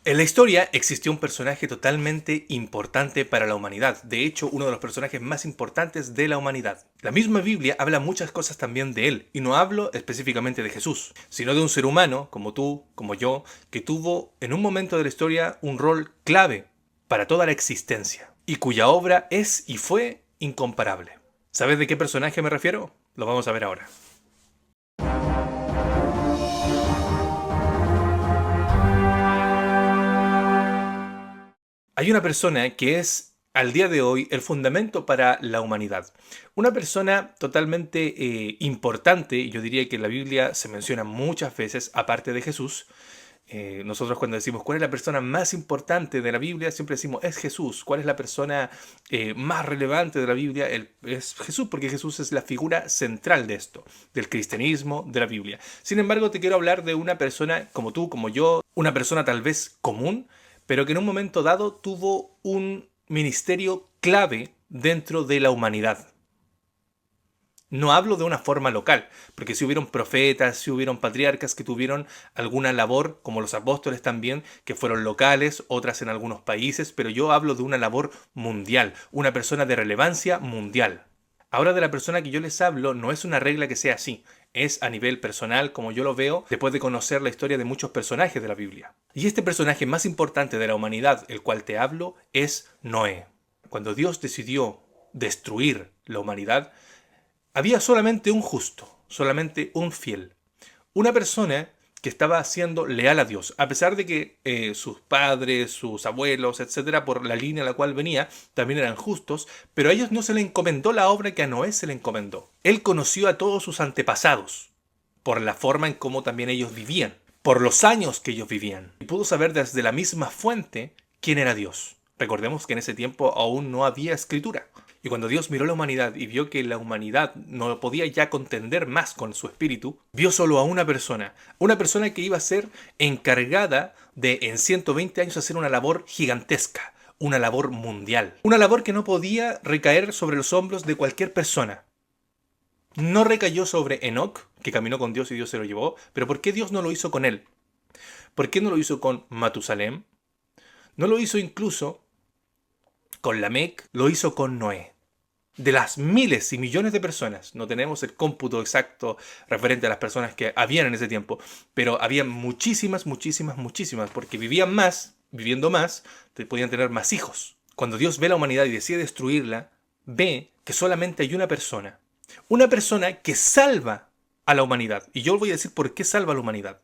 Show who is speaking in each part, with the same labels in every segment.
Speaker 1: En la historia existió un personaje totalmente importante para la humanidad, de hecho uno de los personajes más importantes de la humanidad. La misma Biblia habla muchas cosas también de él, y no hablo específicamente de Jesús, sino de un ser humano, como tú, como yo, que tuvo en un momento de la historia un rol clave para toda la existencia, y cuya obra es y fue incomparable. ¿Sabes de qué personaje me refiero? Lo vamos a ver ahora. Hay una persona que es al día de hoy el fundamento para la humanidad. Una persona totalmente importante, y yo diría que en la Biblia se menciona muchas veces, aparte de Jesús. Nosotros cuando decimos cuál es la persona más importante de la Biblia, siempre decimos es Jesús. ¿Cuál es la persona más relevante de la Biblia? Es Jesús, porque Jesús es la figura central de esto, del cristianismo, de la Biblia. Sin embargo, te quiero hablar de una persona como tú, como yo, una persona tal vez común, pero que en un momento dado tuvo un ministerio clave dentro de la humanidad. No hablo de una forma local, porque si hubieron profetas, si hubieron patriarcas que tuvieron alguna labor, como los apóstoles también, que fueron locales, otras en algunos países, pero yo hablo de una labor mundial, una persona de relevancia mundial. Ahora de la persona que yo les hablo no es una regla que sea así, es a nivel personal como yo lo veo después de conocer la historia de muchos personajes de la Biblia. Y este personaje más importante de la humanidad, el cual te hablo, es Noé. Cuando Dios decidió destruir la humanidad, había solamente un justo, solamente un fiel. Una persona que estaba siendo leal a Dios, a pesar de que sus padres, sus abuelos, etcétera, por la línea a la cual venía, también eran justos, pero a ellos no se le encomendó la obra que a Noé se le encomendó. Él conoció a todos sus antepasados, por la forma en cómo también ellos vivían, por los años que ellos vivían, y pudo saber desde la misma fuente quién era Dios. Recordemos que en ese tiempo aún no había escritura. Y cuando Dios miró la humanidad y vio que la humanidad no podía ya contender más con su espíritu, vio solo a una persona que iba a ser encargada de en 120 años hacer una labor gigantesca, una labor mundial, una labor que no podía recaer sobre los hombros de cualquier persona. No recayó sobre Enoch, que caminó con Dios y Dios se lo llevó, pero ¿por qué Dios no lo hizo con él? ¿Por qué no lo hizo con Matusalem? No lo hizo incluso con Lamec, lo hizo con Noé. De las miles y millones de personas, no tenemos el cómputo exacto referente a las personas que habían en ese tiempo, pero había muchísimas, muchísimas, muchísimas, porque vivían más, viviendo más, podían tener más hijos. Cuando Dios ve la humanidad y decide destruirla, ve que solamente hay una persona que salva a la humanidad. Y yo voy a decir por qué salva a la humanidad.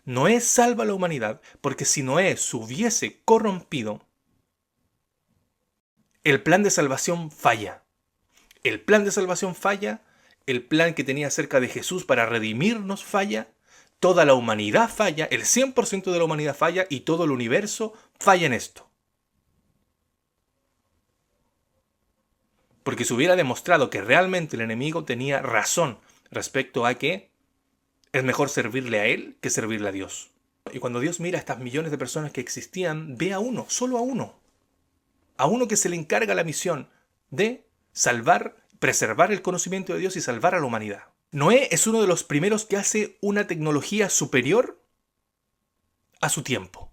Speaker 1: Noé salva a la humanidad porque si Noé se hubiese corrompido, el plan de salvación falla. El plan de salvación falla, el plan que tenía acerca de Jesús para redimirnos falla, toda la humanidad falla, el 100% de la humanidad falla y todo el universo falla en esto. Porque se hubiera demostrado que realmente el enemigo tenía razón respecto a que es mejor servirle a él que servirle a Dios. Y cuando Dios mira a estas millones de personas que existían, ve a uno, solo a uno que se le encarga la misión de salvar, preservar el conocimiento de Dios y salvar a la humanidad. Noé es uno de los primeros que hace una tecnología superior a su tiempo.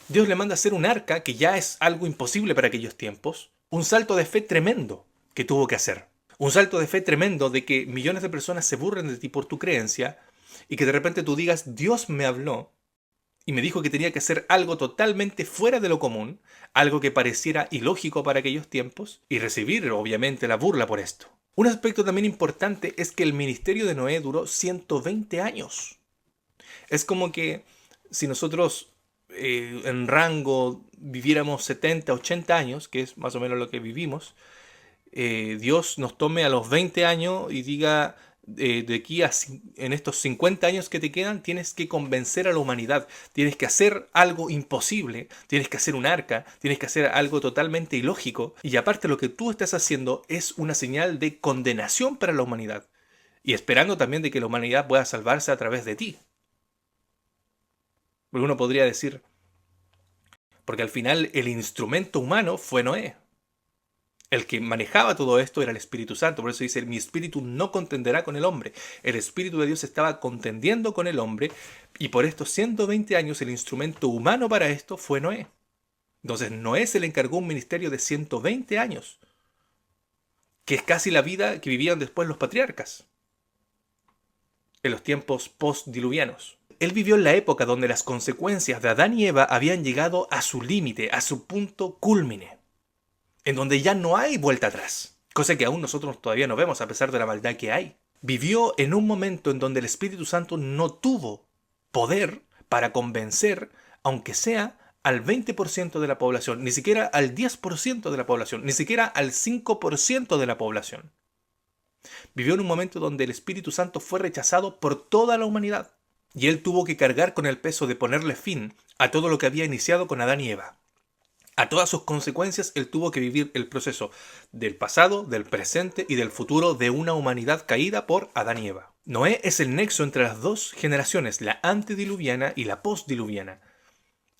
Speaker 1: Dios le manda a hacer un arca, que ya es algo imposible para aquellos tiempos, un salto de fe tremendo que tuvo que hacer. Un salto de fe tremendo de que millones de personas se burlen de ti por tu creencia y que de repente tú digas, Dios me habló y me dijo que tenía que hacer algo totalmente fuera de lo común, algo que pareciera ilógico para aquellos tiempos, y recibir obviamente la burla por esto. Un aspecto también importante es que el ministerio de Noé duró 120 años. Es como que si nosotros en rango viviéramos 70, 80 años, que es más o menos lo que vivimos, Dios nos tome a los 20 años y diga, de aquí a en estos 50 años que te quedan, tienes que convencer a la humanidad, tienes que hacer algo imposible, tienes que hacer un arca, tienes que hacer algo totalmente ilógico, y aparte lo que tú estás haciendo es una señal de condenación para la humanidad, y esperando también de que la humanidad pueda salvarse a través de ti. Porque uno podría decir, porque al final el instrumento humano fue Noé. El que manejaba todo esto era el Espíritu Santo. Por eso dice, mi espíritu no contenderá con el hombre. El Espíritu de Dios estaba contendiendo con el hombre y por estos 120 años el instrumento humano para esto fue Noé. Entonces Noé se le encargó un ministerio de 120 años, que es casi la vida que vivían después los patriarcas, en los tiempos postdiluvianos. Él vivió en la época donde las consecuencias de Adán y Eva habían llegado a su límite, a su punto cúlmine, en donde ya no hay vuelta atrás, cosa que aún nosotros todavía no vemos a pesar de la maldad que hay. Vivió en un momento en donde el Espíritu Santo no tuvo poder para convencer, aunque sea al 20% de la población, ni siquiera al 10% de la población, ni siquiera al 5% de la población. Vivió en un momento donde el Espíritu Santo fue rechazado por toda la humanidad, y él tuvo que cargar con el peso de ponerle fin a todo lo que había iniciado con Adán y Eva. A todas sus consecuencias, él tuvo que vivir el proceso del pasado, del presente y del futuro de una humanidad caída por Adán y Eva. Noé es el nexo entre las dos generaciones, la antediluviana y la postdiluviana.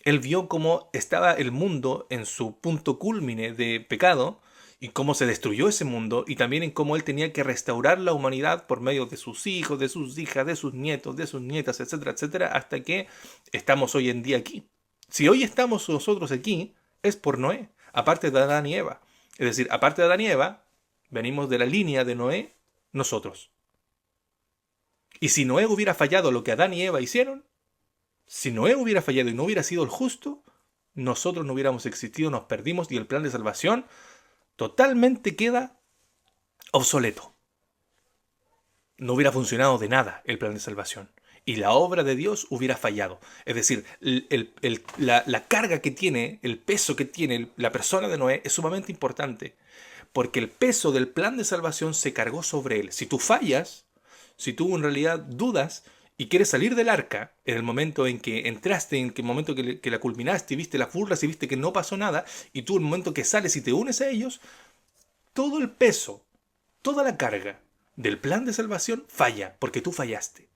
Speaker 1: Él vio cómo estaba el mundo en su punto cúlmine de pecado y cómo se destruyó ese mundo y también en cómo él tenía que restaurar la humanidad por medio de sus hijos, de sus hijas, de sus nietos, de sus nietas, etcétera, etcétera, hasta que estamos hoy en día aquí. Si hoy estamos nosotros aquí, es por Noé, aparte de Adán y Eva. Es decir, aparte de Adán y Eva, venimos de la línea de Noé, nosotros. Y si Noé hubiera fallado lo que Adán y Eva hicieron, si Noé hubiera fallado y no hubiera sido el justo, nosotros no hubiéramos existido, nos perdimos y el plan de salvación totalmente queda obsoleto. No hubiera funcionado de nada el plan de salvación. Y la obra de Dios hubiera fallado. Es decir, la carga que tiene, el peso que tiene la persona de Noé es sumamente importante. Porque el peso del plan de salvación se cargó sobre él. Si tú fallas, si tú en realidad dudas y quieres salir del arca, en el momento en que entraste, en el momento que la culminaste y viste las burlas y viste que no pasó nada, y tú en el momento que sales y te unes a ellos, todo el peso, toda la carga del plan de salvación falla, porque tú fallaste.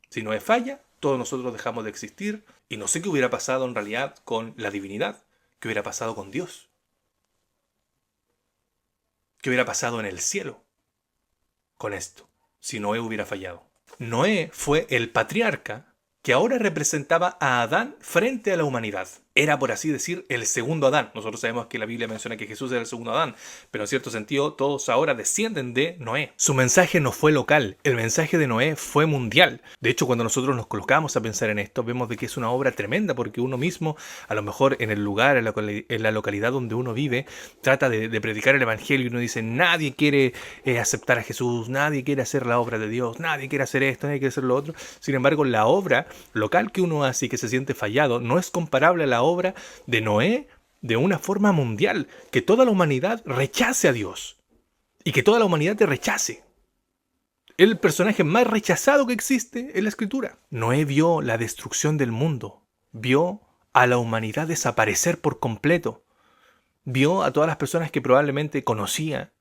Speaker 1: Si Noé falla, todos nosotros dejamos de existir y no sé qué hubiera pasado en realidad con la divinidad, qué hubiera pasado con Dios, qué hubiera pasado en el cielo con esto, si Noé hubiera fallado. Noé fue el patriarca que ahora representaba a Adán frente a la humanidad. Era, por así decir, el segundo Adán. Nosotros sabemos que la Biblia menciona que Jesús era el segundo Adán, pero en cierto sentido todos ahora descienden de Noé. Su mensaje no fue local, el mensaje de Noé fue mundial. De hecho, cuando nosotros nos colocamos a pensar en esto, vemos de que es una obra tremenda porque uno mismo, a lo mejor en el lugar, en la localidad donde uno vive, trata de predicar el evangelio y uno dice, nadie quiere aceptar a Jesús, nadie quiere hacer la obra de Dios, nadie quiere hacer esto, nadie quiere hacer lo otro. Sin embargo, la obra local que uno hace y que se siente fallado no es comparable a la obra de Noé de una forma mundial, que toda la humanidad rechace a Dios y que toda la humanidad te rechace. El personaje más rechazado que existe en la escritura. Noé vio la destrucción del mundo, vio a la humanidad desaparecer por completo, vio a todas las personas que probablemente conocía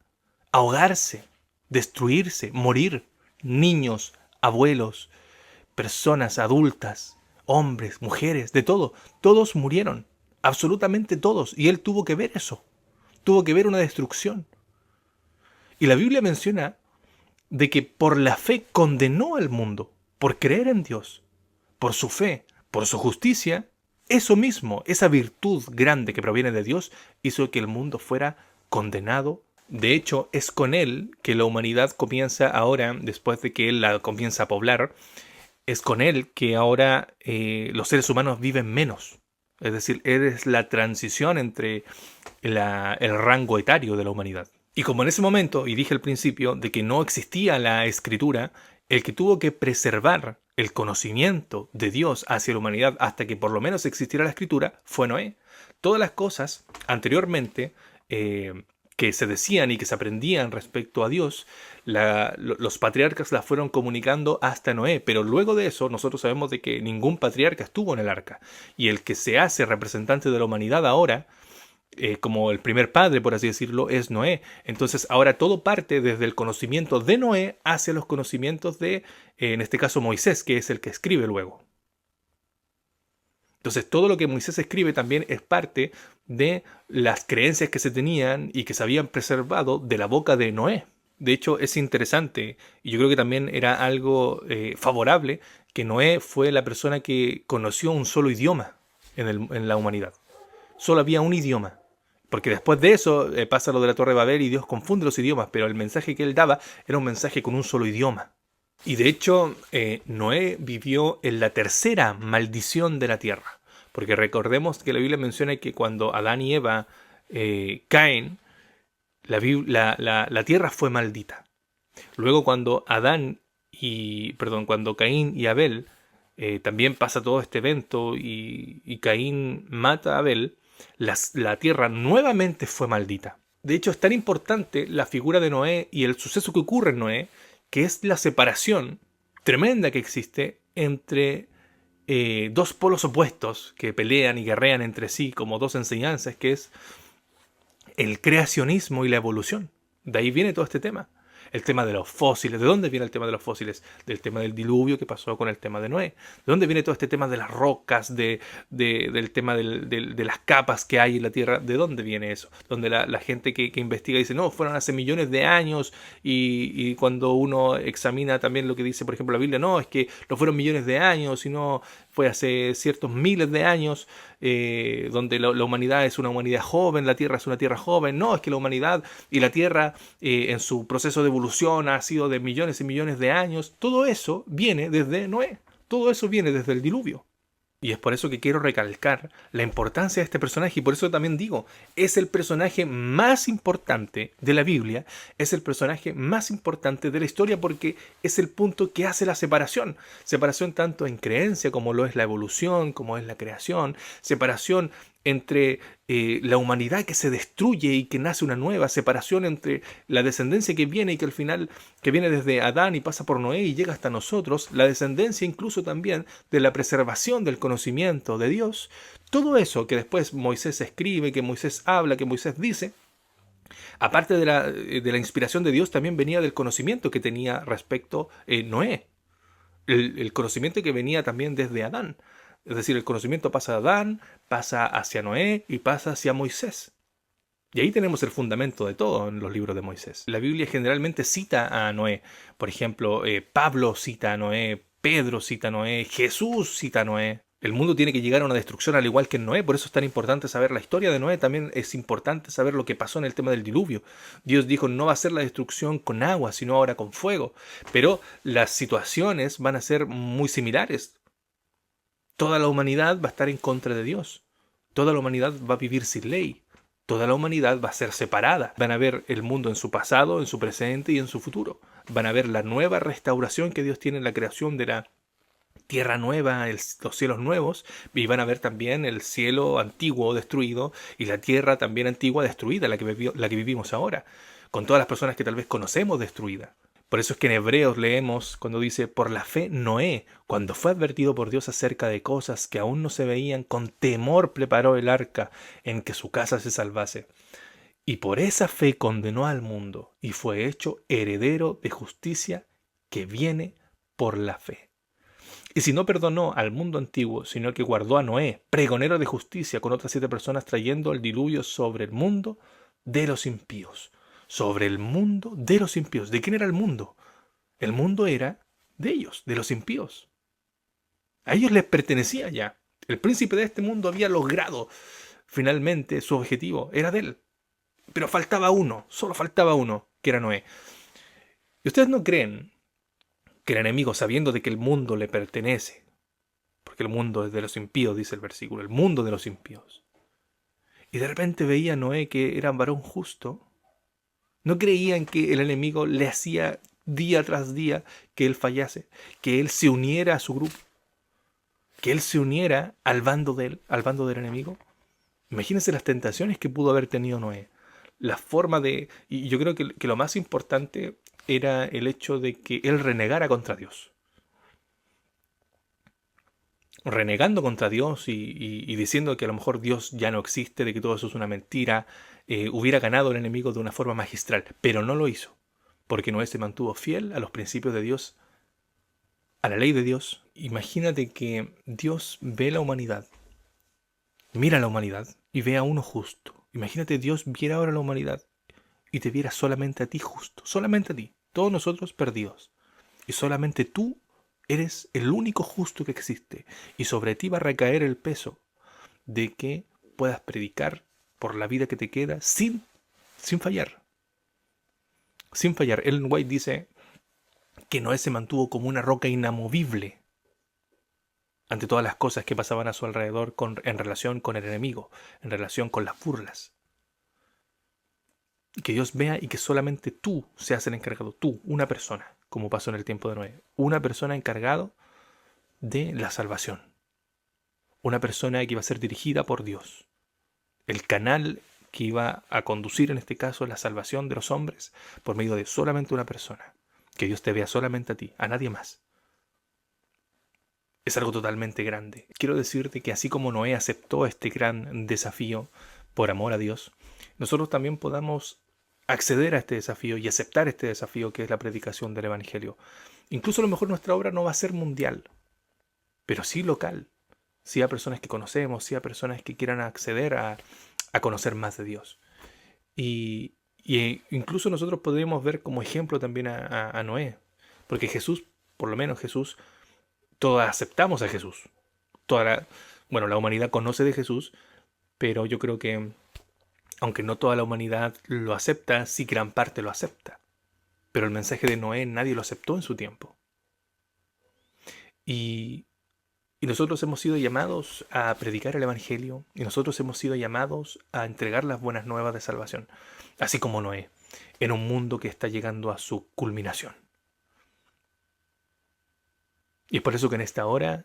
Speaker 1: ahogarse, destruirse, morir, niños, abuelos, personas adultas, hombres, mujeres, de todo. Todos murieron, absolutamente todos. Y él tuvo que ver eso. Tuvo que ver una destrucción. Y la Biblia menciona de que por la fe condenó al mundo, por creer en Dios, por su fe, por su justicia. Eso mismo, esa virtud grande que proviene de Dios, hizo que el mundo fuera condenado. De hecho, es con él que la humanidad comienza ahora, después de que él la comienza a poblar, es con él que ahora los seres humanos viven menos. Es decir, él es la transición entre el rango etario de la humanidad. Y como en ese momento, y dije al principio, de que no existía la escritura, el que tuvo que preservar el conocimiento de Dios hacia la humanidad hasta que por lo menos existiera la escritura fue Noé. Todas las cosas anteriormente que se decían y que se aprendían respecto a Dios, los patriarcas las fueron comunicando hasta Noé, pero luego de eso nosotros sabemos de que ningún patriarca estuvo en el arca, y el que se hace representante de la humanidad ahora, como el primer padre, por así decirlo, es Noé. Entonces ahora todo parte desde el conocimiento de Noé hacia los conocimientos de, en este caso, Moisés, que es el que escribe luego. Entonces todo lo que Moisés escribe también es parte de las creencias que se tenían y que se habían preservado de la boca de Noé. De hecho, es interesante, y yo creo que también era algo favorable, que Noé fue la persona que conoció un solo idioma en la humanidad. Solo había un idioma. Porque después de eso pasa lo de la Torre de Babel y Dios confunde los idiomas, pero el mensaje que él daba era un mensaje con un solo idioma. Y de hecho, Noé vivió en la tercera maldición de la tierra. Porque recordemos que la Biblia menciona que cuando Adán y Eva caen, la tierra fue maldita. Luego cuando cuando Caín y Abel también pasa todo este evento y Caín mata a Abel, la tierra nuevamente fue maldita. De hecho, es tan importante la figura de Noé y el suceso que ocurre en Noé, que es la separación tremenda que existe entre dos polos opuestos que pelean y guerrean entre sí como dos enseñanzas, que es el creacionismo y la evolución. De ahí viene todo este tema. El tema de los fósiles. ¿De dónde viene el tema de los fósiles? Del tema del diluvio que pasó con el tema de Noé. ¿De dónde viene todo este tema de las rocas? Del tema de las capas que hay en la Tierra. ¿De dónde viene eso? Donde la gente que investiga dice, no, fueron hace millones de años. Y cuando uno examina también lo que dice, por ejemplo, la Biblia, no, es que no fueron millones de años, sino fue hace ciertos miles de años. Donde la humanidad es una humanidad joven, la Tierra es una Tierra joven. No, es que la humanidad y la Tierra en su proceso de evolución ha sido de millones y millones de años. Todo eso viene desde Noé, todo eso viene desde el diluvio. Y es por eso que quiero recalcar la importancia de este personaje y por eso también digo, es el personaje más importante de la Biblia, es el personaje más importante de la historia porque es el punto que hace la separación. Separación tanto en creencia como lo es la evolución, como es la creación, separación entre la humanidad que se destruye y que nace una nueva, separación entre la descendencia que viene y que al final, que viene desde Adán y pasa por Noé y llega hasta nosotros, la descendencia incluso también de la preservación del conocimiento de Dios, todo eso que después Moisés escribe, que Moisés habla, que Moisés dice, aparte de la inspiración de Dios, también venía del conocimiento que tenía respecto Noé, el conocimiento que venía también desde Adán. Es decir, el conocimiento pasa de Adán, pasa hacia Noé y pasa hacia Moisés. Y ahí tenemos el fundamento de todo en los libros de Moisés. La Biblia generalmente cita a Noé. Por ejemplo, Pablo cita a Noé, Pedro cita a Noé, Jesús cita a Noé. El mundo tiene que llegar a una destrucción al igual que en Noé, por eso es tan importante saber la historia de Noé. También es importante saber lo que pasó en el tema del diluvio. Dios dijo, no va a ser la destrucción con agua, sino ahora con fuego. Pero las situaciones van a ser muy similares. Toda la humanidad va a estar en contra de Dios. Toda la humanidad va a vivir sin ley. Toda la humanidad va a ser separada. Van a ver el mundo en su pasado, en su presente y en su futuro. Van a ver la nueva restauración que Dios tiene en la creación de la tierra nueva, los cielos nuevos, y van a ver también el cielo antiguo destruido y la tierra también antigua destruida, la que vivimos ahora, con todas las personas que tal vez conocemos destruidas. Por eso es que en Hebreos leemos cuando dice, por la fe Noé, cuando fue advertido por Dios acerca de cosas que aún no se veían, con temor preparó el arca en que su casa se salvase. Y por esa fe condenó al mundo y fue hecho heredero de justicia que viene por la fe. Y si no perdonó al mundo antiguo, sino que guardó a Noé, pregonero de justicia, con otras 7 personas trayendo el diluvio sobre el mundo de los impíos. Sobre el mundo de los impíos. ¿De quién era el mundo? El mundo era de ellos, de los impíos. A ellos les pertenecía ya. El príncipe de este mundo había logrado finalmente su objetivo. Era de él. Pero faltaba uno, solo faltaba uno, que era Noé. ¿Y ustedes no creen que el enemigo, sabiendo de que el mundo le pertenece, porque el mundo es de los impíos, dice el versículo, el mundo de los impíos, y de repente veía a Noé que era un varón justo, no creían que el enemigo le hacía día tras día que él fallase, que él se uniera a su grupo, que él se uniera al bando del enemigo? Imagínense las tentaciones que pudo haber tenido Noé. La forma de... Y yo creo que lo más importante era el hecho de que él renegara contra Dios. Renegando contra Dios y diciendo que a lo mejor Dios ya no existe, de que todo eso es una mentira, hubiera ganado el enemigo de una forma magistral. Pero no lo hizo, porque Noé se mantuvo fiel a los principios de Dios, a la ley de Dios. Imagínate que Dios ve la humanidad Mira a la humanidad y ve a uno justo. Imagínate Dios viera ahora a la humanidad y te viera solamente a ti justo, solamente a ti, todos nosotros perdidos. Y solamente tú eres el único justo que existe. Y sobre ti va a recaer el peso de que puedas predicar por la vida que te queda sin fallar. Sin fallar. Ellen White dice que Noé se mantuvo como una roca inamovible ante todas las cosas que pasaban a su alrededor en relación con el enemigo, en relación con las burlas. Que Dios vea y que solamente tú seas el encargado, tú, una persona, como pasó en el tiempo de Noé, una persona encargado de la salvación, una persona que iba a ser dirigida por Dios, el canal que iba a conducir en este caso la salvación de los hombres por medio de solamente una persona, que Dios te vea solamente a ti, a nadie más. Es algo totalmente grande. Quiero decirte que así como Noé aceptó este gran desafío por amor a Dios, nosotros también podamos acceder a este desafío y aceptar este desafío que es la predicación del Evangelio. Incluso a lo mejor nuestra obra no va a ser mundial, pero sí local. Sí a personas que conocemos, sí a personas que quieran acceder a conocer más de Dios. Y incluso nosotros podríamos ver como ejemplo también a Noé, porque Jesús, por lo menos Jesús, todos aceptamos a Jesús. La humanidad conoce de Jesús, pero yo creo que, aunque no toda la humanidad lo acepta, sí gran parte lo acepta. Pero el mensaje de Noé nadie lo aceptó en su tiempo. Y, y nosotros hemos sido llamados a predicar el Evangelio, y nosotros hemos sido llamados a entregar las buenas nuevas de salvación, así como Noé, en un mundo que está llegando a su culminación. Y es por eso que en esta hora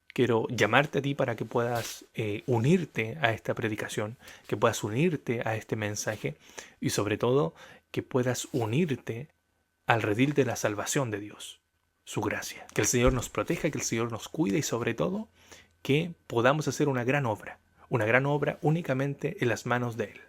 Speaker 1: quiero llamarte a ti para que puedas unirte a esta predicación, que puedas unirte a este mensaje y sobre todo que puedas unirte al redil de la salvación de Dios, su gracia. Que el Señor nos proteja, que el Señor nos cuide y sobre todo que podamos hacer una gran obra únicamente en las manos de Él.